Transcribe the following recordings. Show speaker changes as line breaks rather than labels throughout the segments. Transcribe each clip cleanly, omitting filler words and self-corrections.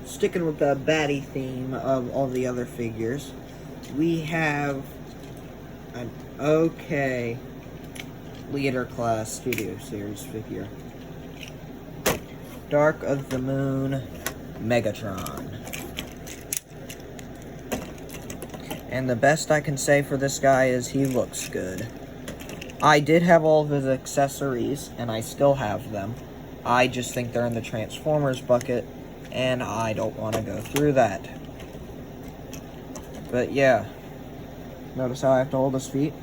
sticking with the baddie theme of all the other figures, we have an okay Leader Class Studio Series figure. Dark of the Moon Megatron. And the best I can say for this guy is he looks good. I did have all of his accessories, and I still have them. I just think they're in the Transformers bucket, and I don't want to go through that. But yeah. Notice how I have to hold his feet?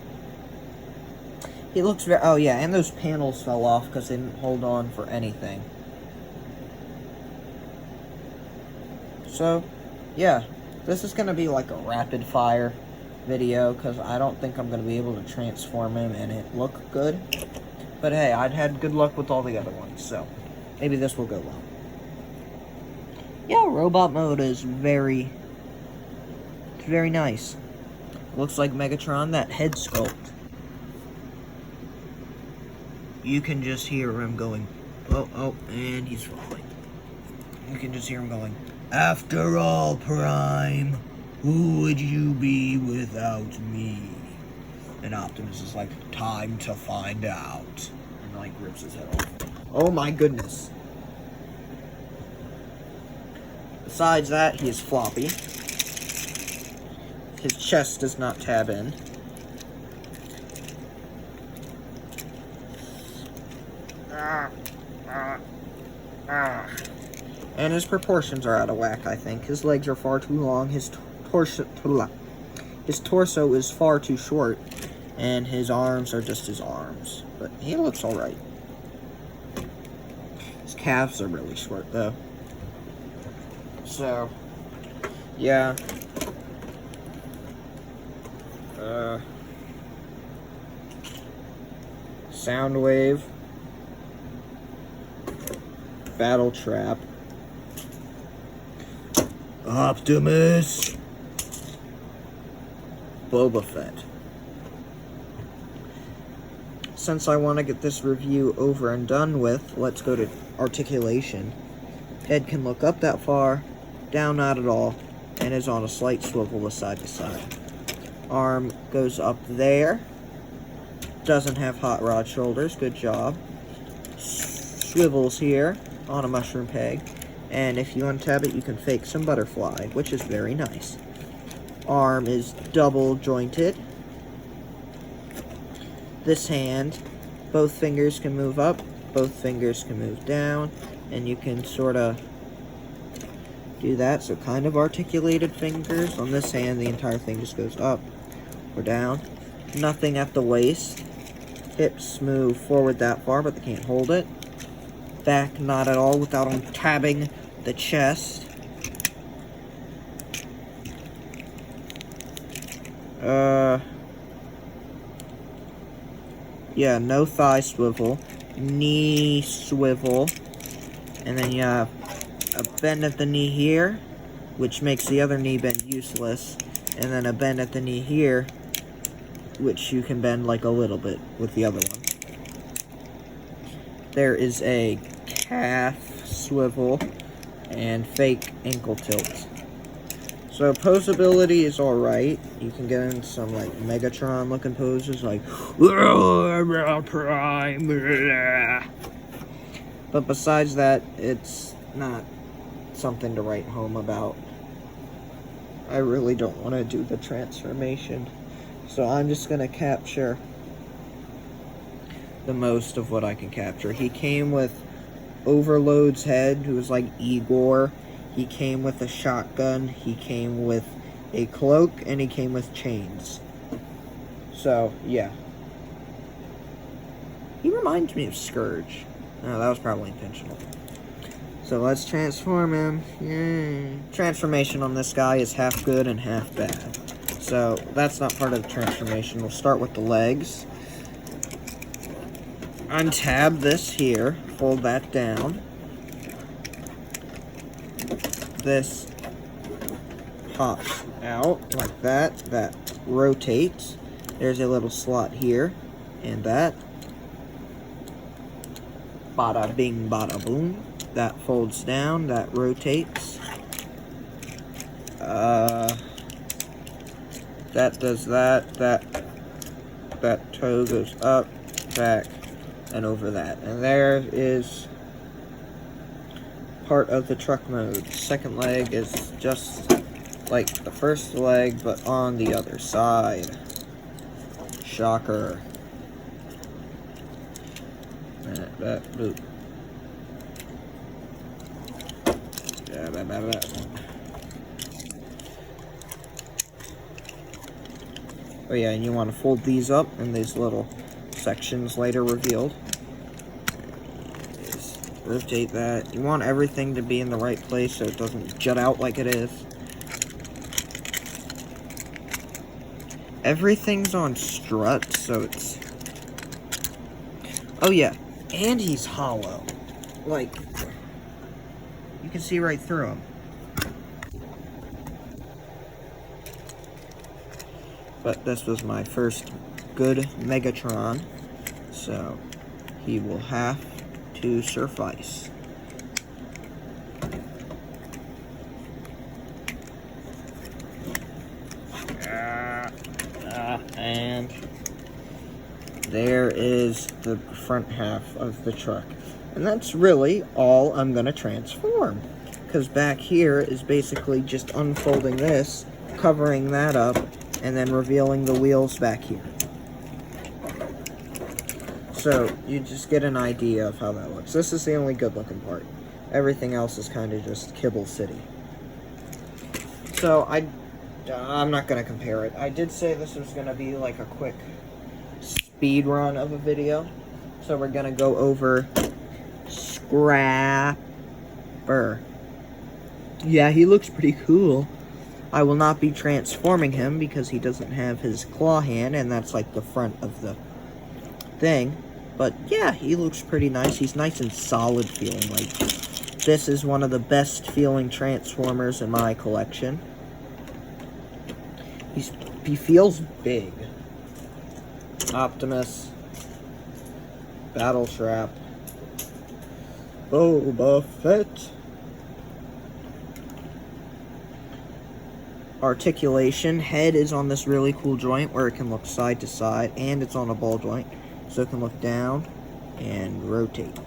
He looks very... Oh yeah, and those panels fell off because they didn't hold on for anything. So, yeah. This is going to be like a rapid fire video because I don't think I'm going to be able to transform him and it look good. But hey, I'd had good luck with all the other ones, so maybe this will go well. Yeah, robot mode is very nice. Looks like Megatron, that head sculpt. You can just hear him going, oh, and he's falling. You can just hear him going, after all, Prime, who would you be without me? And Optimus is like, time to find out. And like rips his head off. Oh my goodness. Besides that, he is floppy. His chest does not tab in. And his proportions are out of whack, I think. His legs are far too long, his torso is far too short, and his arms are just his arms. But he looks alright. His calves are really short, though. So, yeah. Soundwave. Battle Trap. Optimus. Boba Fett. Since I want to get this review over and done with, let's go to articulation. Head can look up that far, down not at all, and is on a slight swivel side to side. Arm goes up there. Doesn't have hot rod shoulders, good job. Swivels here on a mushroom peg. And if you untab it, you can fake some butterfly, which is very nice. Arm is double jointed. This hand, both fingers can move up, both fingers can move down, and you can sort of do that. So kind of articulated fingers. On this hand, the entire thing just goes up or down. Nothing at the waist. Hips move forward that far, but they can't hold it. Back, not at all, without untabbing the chest. Yeah, no thigh swivel. Knee swivel. And then you have a bend at the knee here, which makes the other knee bend useless. And then a bend at the knee here, which you can bend like a little bit with the other one. There is a calf swivel and fake ankle tilt. So posability is alright. You can get in some like Megatron looking poses like Prime. But besides that, it's not something to write home about. I really don't want to do the transformation. So I'm just going to capture the most of what I can capture. He came with Overload's head, who was like Igor. He came with a shotgun. He came with a cloak. And he came with chains. So, yeah. He reminds me of Scourge. Oh, that was probably intentional. So let's transform him. Yay. Transformation on this guy is half good and half bad. So that's not part of the transformation. We'll start with the legs. Untab this here. Fold that down. This pops out like that. That rotates. There's a little slot here. And that. Bada bing, bada boom. That folds down. That rotates. That does that. That toe goes up, back, and over that. And there is part of the truck mode. Second leg is just like the first leg, but on the other side. Shocker. Boop. Oh yeah, and you want to fold these up in these little sections later revealed. Just rotate that. You want everything to be in the right place so it doesn't jut out like it is. Everything's on struts, so it's... Oh yeah, and he's hollow. Like, you can see right through him. But this was my first good Megatron, so he will have to suffice. And there is the front half of the truck. And that's really all I'm going to transform. Because back here is basically just unfolding this, covering that up, and then revealing the wheels back here. So you just get an idea of how that looks. This is the only good looking part. Everything else is kind of just Kibble City. So I'm not going to compare it. I did say this was going to be like a quick speed run of a video. So we're going to go over Scrapper. Yeah, he looks pretty cool. I will not be transforming him because he doesn't have his claw hand, and that's like the front of the thing. But yeah, he looks pretty nice. He's nice and solid feeling. Like, this is one of the best feeling Transformers in my collection. He feels big. Optimus. Battletrap. Boba Fett. Articulation. Head is on this really cool joint where it can look side to side, and it's on a ball joint, so it can look down and rotate.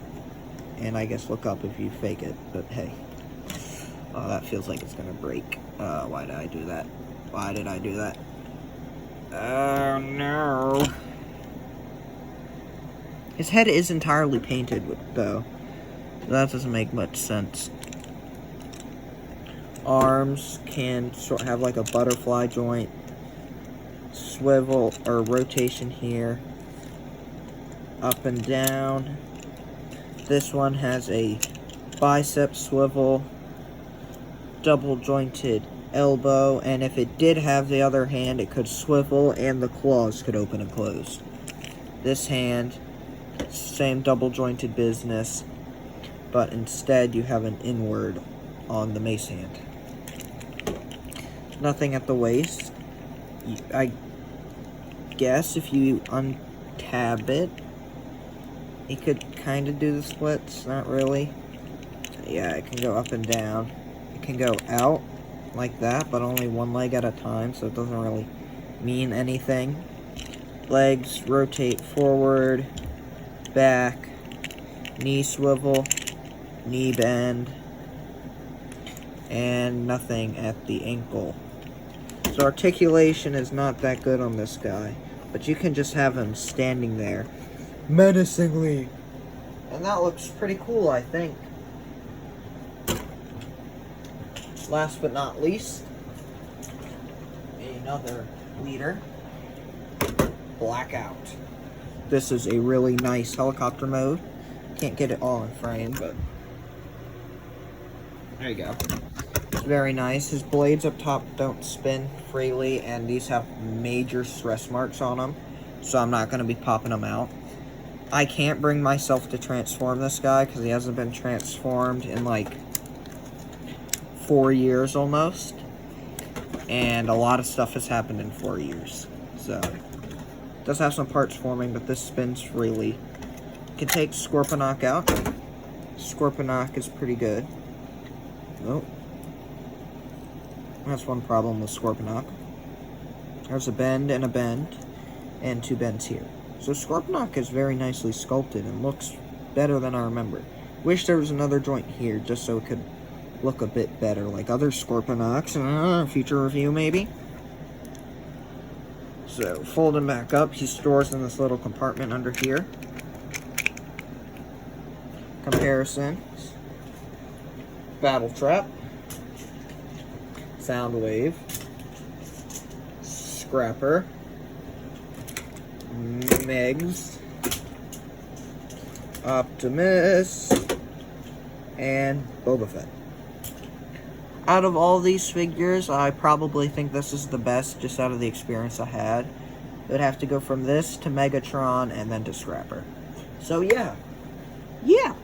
And I guess look up if you fake it, but hey. Oh, that feels like it's gonna break. Why did I do that? Why did I do that? Oh no. His head is entirely painted, though. That doesn't make much sense. Arms can sort of have like a butterfly joint. Swivel or rotation here. Up and down. This one has a bicep swivel. Double jointed elbow, and if it did have the other hand, it could swivel and the claws could open and close. This hand, same double jointed business, but instead you have an inward on the mace hand. Nothing at the waist. I guess if you untab it, it could kind of do the splits, not really. Yeah, it can go up and down. It can go out like that, but only one leg at a time, so it doesn't really mean anything. Legs rotate forward, back, knee swivel, knee bend, and nothing at the ankle. So articulation is not that good on this guy, but you can just have him standing there menacingly, and that looks pretty cool, I think. Last but not least, another leader, Blackout. This is a really nice helicopter mode. Can't get it all in frame, but there you go. It's very nice. His blades up top don't spin freely, and these have major stress marks on them, so I'm not going to be popping them out. I can't bring myself to transform this guy because he hasn't been transformed in like 4 years almost, and a lot of stuff has happened in 4 years. So it does have some parts forming, but this spins freely. You can take Scorponok out. Scorponok is pretty good. Oh, That's one problem with Scorponok. There's a bend, and 2 bends here. So Scorponok is very nicely sculpted and looks better than I remember. Wish there was another joint here, just so it could look a bit better, like other Scorponoks. Future review, maybe? So, fold him back up. He stores in this little compartment under here. Comparisons. Battle Trap. Soundwave. Scrapper. Megs. Optimus. And Boba Fett. Out of all these figures, I probably think this is the best, just out of the experience I had. It would have to go from this to Megatron and then to Scrapper. So yeah. Yeah.